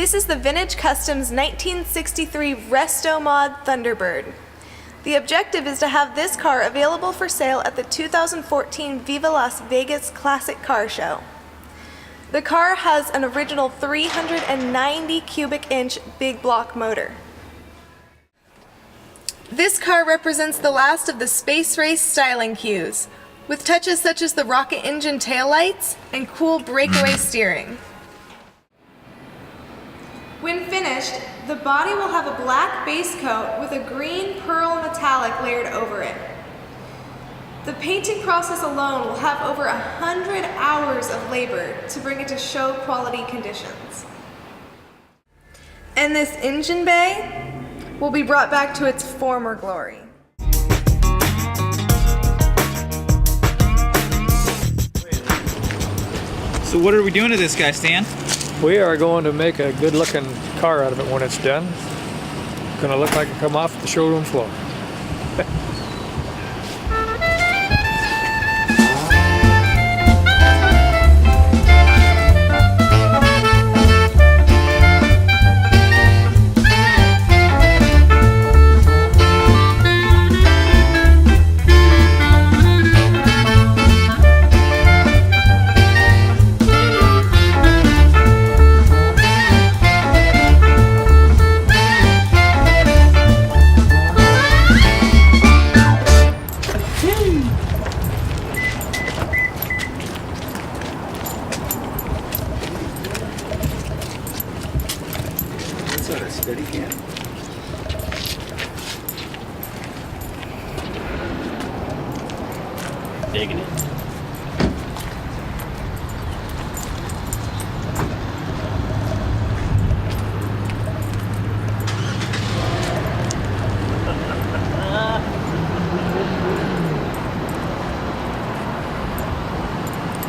This is the Vintage Customs 1963 Resto Mod Thunderbird. The objective is to have this car available for sale at the 2014 Viva Las Vegas Classic Car Show. The car has an original 390 cubic inch big block motor. This car represents the last of the Space Race styling cues, with touches such as the rocket engine taillights and cool breakaway steering. When finished, the body will have a black base coat with a green pearl metallic layered over it. The painting process alone will have over 100 hours of labor to bring it to show quality conditions. And this engine bay will be brought back to its former glory. So what are we doing to this guy, Stan? We are going to make a good looking car out of it when it's done. It's going to look like it come off the showroom floor. Steady can. Digging it.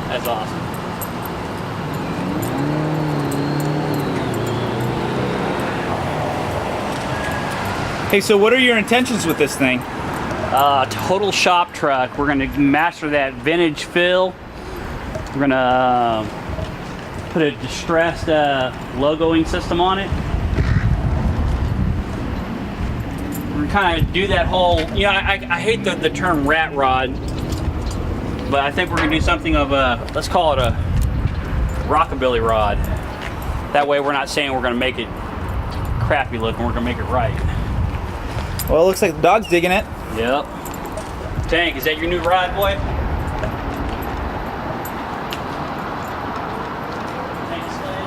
That's awesome. Hey, so what are your intentions with this thing? Total shop truck. We're gonna master that vintage feel. We're gonna put a distressed logoing system on it. We're gonna kind of do that whole, you know, I hate the term rat rod, but I think we're gonna do something of a, let's call it a rockabilly rod. That way we're not saying we're gonna make it crappy looking, we're gonna make it right. Well, it looks like the dog's digging it. Yep. Tank, is that your new ride, boy? Tank sled.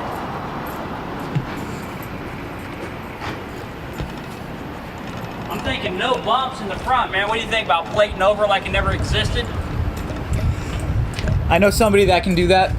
I'm thinking no bumps in the front, man. What do you think about plating over like it never existed? I know somebody that can do that.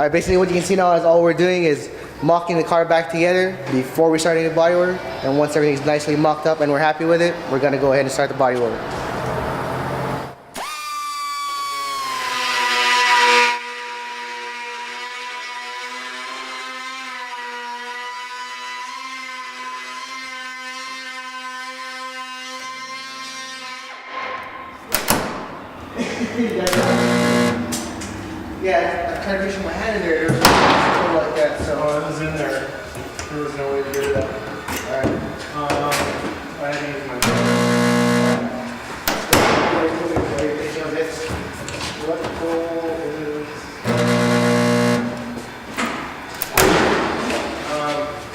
Alright, basically what you can see now is all we're doing is mocking the car back together before we start any body work. And once everything's nicely mocked up and we're happy with it, we're gonna go ahead and start the body work. Yeah, I tried to reach my hand in there. There was something like that, so. Oh, it was in there. There was no way to get it out. Alright. I had to use my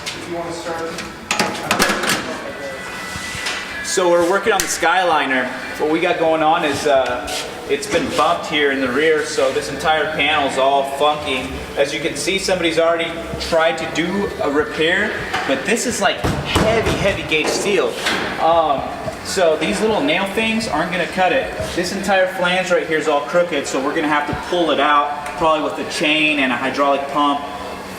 if you want to start. So we're working on the Skyliner. What we got going on is it's been bumped here in the rear, so this entire panel is all funky. As you can see, somebody's already tried to do a repair, but this is like heavy gauge steel. So these little nail things aren't gonna cut it. This entire flange right here is all crooked, so we're gonna have to pull it out, probably with a chain and a hydraulic pump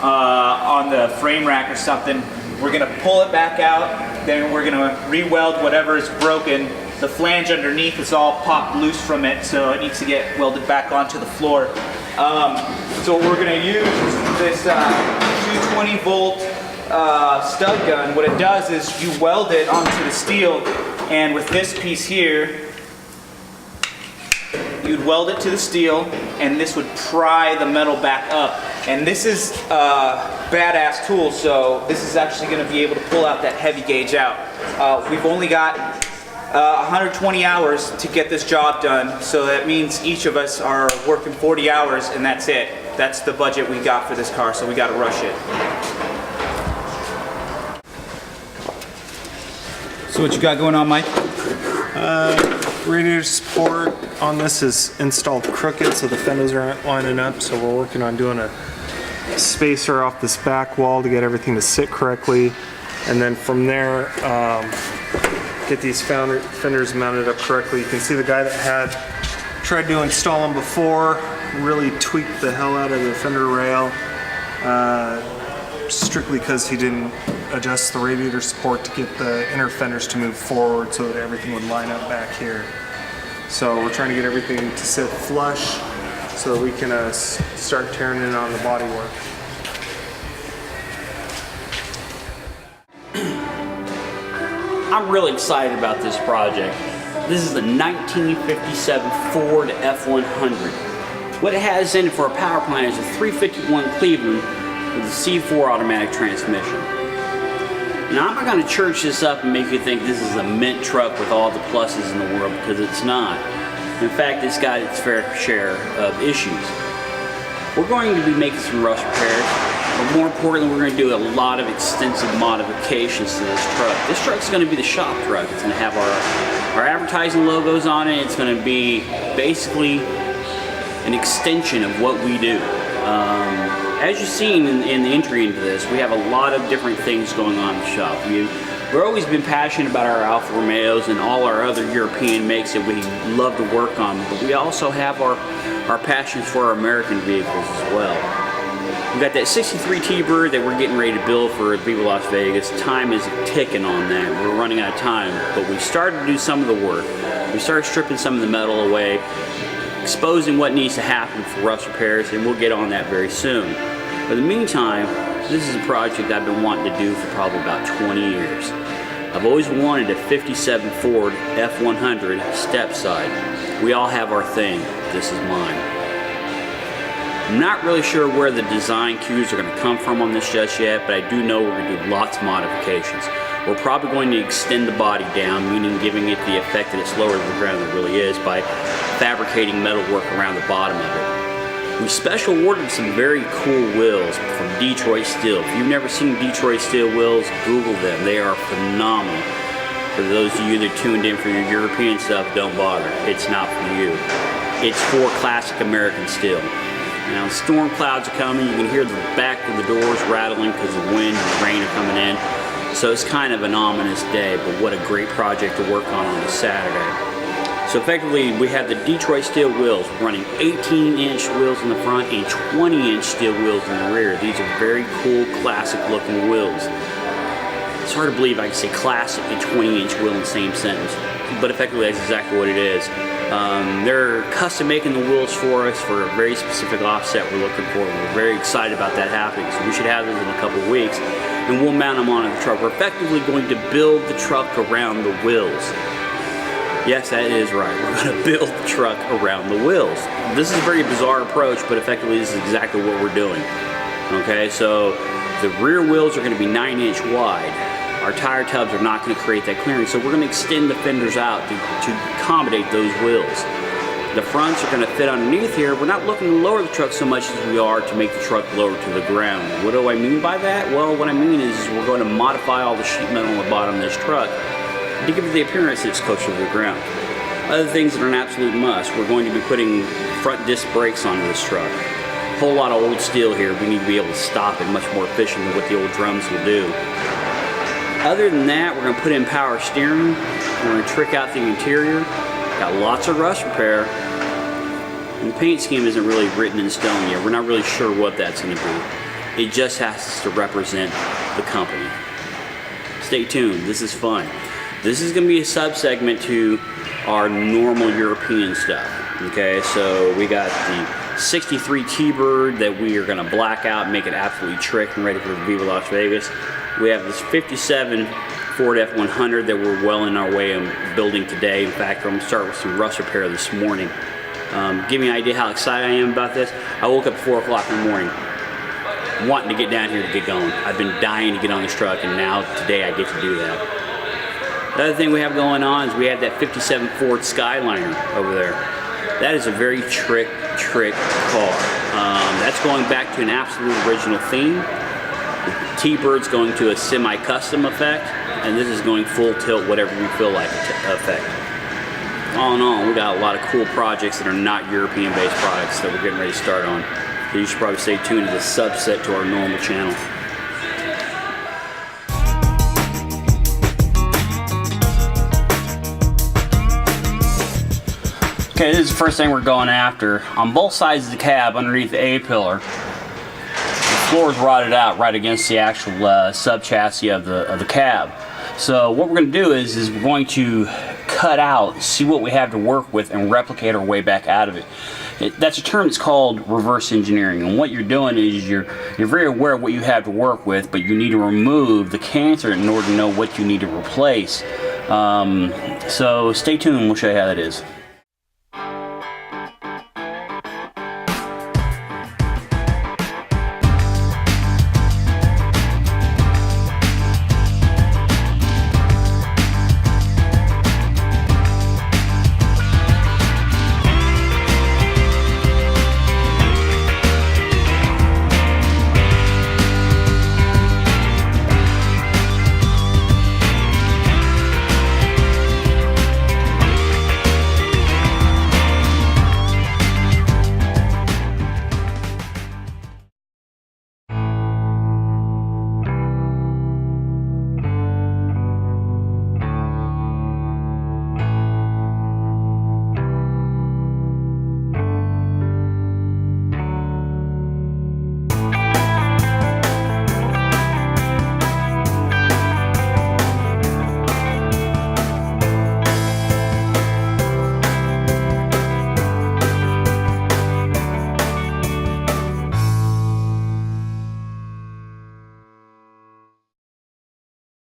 on the frame rack or something. We're gonna pull it back out, then we're gonna re-weld whatever is broken. The flange underneath is all popped loose from it, so it needs to get welded back onto the floor. So what we're gonna use is this 220 volt stud gun. What it does is you weld it onto the steel, and with this piece here, you'd weld it to the steel, and this would pry the metal back up. And this is a badass tool, so this is actually gonna be able to pull out that heavy gauge out. We've only got 120 hours to get this job done, so that means each of us are working 40 hours, and that's it. That's the budget we got for this car, so we gotta rush it. So what you got going on, Mike? Radiator support on this is installed crooked, so the fenders aren't lining up, so we're working on doing a spacer off this back wall to get everything to sit correctly, and then from there get these fenders mounted up correctly. You can see the guy that had tried to install them before really tweaked the hell out of the fender rail, strictly because he didn't adjust the radiator support to get the inner fenders to move forward so that everything would line up back here. So we're trying to get everything to sit flush so that we can start tearing in on the bodywork. I'm really excited about this project. This is the 1957 Ford F100. What it has in it for a power plant is a 351 Cleveland with a C4 automatic transmission. Now, I'm not going to church this up and make you think this is a mint truck with all the pluses in the world, because it's not. In fact, it's got its fair share of issues. We're going to be making some rust repairs, but more importantly, we're going to do a lot of extensive modifications to this truck. This truck's going to be the shop truck. It's going to have our advertising logos on it. It's going to be basically an extension of what we do. As you've seen in the entry into this, we have a lot of different things going on in the shop. We've always been passionate about our Alfa Romeos and all our other European makes that we love to work on, but we also have our passions for our American vehicles as well. We've got that 63 T-Bird that we're getting ready to build for Viva Las Vegas. Time is ticking on that. We're running out of time, but we started to do some of the work. We started stripping some of the metal away, exposing what needs to happen for rust repairs, and we'll get on that very soon. But in the meantime, this is a project I've been wanting to do for probably about 20 years. I've always wanted a 57 Ford F100 step side. We all have our thing. This is mine. I'm not really sure where the design cues are going to come from on this just yet, but I do know we're going to do lots of modifications. We're probably going to extend the body down, meaning giving it the effect that it's lower to the ground than it really is, by fabricating metal work around the bottom of it. We special ordered some very cool wheels from Detroit Steel. If you've never seen Detroit Steel wheels, Google them. They are phenomenal. For those of you that tuned in for your European stuff, don't bother. It's not for you. It's for classic American steel. Now, storm clouds are coming. You can hear the back of the doors rattling because the wind and rain are coming in. So it's kind of an ominous day, but what a great project to work on a Saturday. So So effectively, we have the Detroit steel wheels running 18-inch wheels in the front and 20-inch steel wheels in the rear. These are very cool, classic-looking wheels. It's hard to believe I can say classic and 20-inch wheel in the same sentence, but effectively that's exactly what it is. They're custom making the wheels for us for a very specific offset we're looking for. We're very excited about that happening, so we should have those in a couple of weeks, and we'll mount them on the truck. We're effectively going to build the truck around the wheels. Yes, that is right. We're going to build the truck around the wheels. This is a very bizarre approach, but effectively this is exactly what we're doing. Okay, so the rear wheels are going to be 9-inch wide. Our tire tubs are not going to create that clearance, so we're going to extend the fenders out to accommodate those wheels. The fronts are going to fit underneath here. We're not looking to lower the truck so much as we are to make the truck lower to the ground. What do I mean by that? Well, what I mean is we're going to modify all the sheet metal on the bottom of this truck to give it the appearance that it's closer to the ground. Other things that are an absolute must, we're going to be putting front disc brakes onto this truck. A whole lot of old steel here. We need to be able to stop it much more efficient than what the old drums will do. Other than that, we're going to put in power steering. We're going to trick out the interior. Got lots of rust repair. And the paint scheme isn't really written in stone yet. We're not really sure what that's going to be. It just has to represent the company. Stay tuned. This is fun. This is going to be a sub-segment to our normal European stuff. Okay, so we got the 63 T-Bird that we are going to black out and make it absolutely trick and ready for Viva Las Vegas. We have this 57 Ford F100 that we're well in our way of building today. In fact, I'm going to start with some rust repair this morning. Give me an idea how excited I am about this. I woke up at 4 o'clock in the morning wanting to get down here to get going. I've been dying to get on this truck, and now today I get to do that. The other thing we have going on is we have that 57 Ford Skyliner over there. That is a very trick car. That's going back to an absolute original theme. The T-Bird's going to a semi-custom effect, and this is going full tilt, whatever we feel like effect. All in all, we got a lot of cool projects that are not European-based products that we're getting ready to start on. So you should probably stay tuned as a subset to our normal channel. Okay, this is the first thing we're going after. On both sides of the cab, underneath the A-pillar, the floor is rotted out right against the actual sub-chassis of the cab. So what we're going to do is we're going to cut out, see what we have to work with, and replicate our way back out of it. That's a term that's called reverse engineering, and what you're doing is you're very aware of what you have to work with, but you need to remove the cancer in order to know what you need to replace. So stay tuned, we'll show you how that is.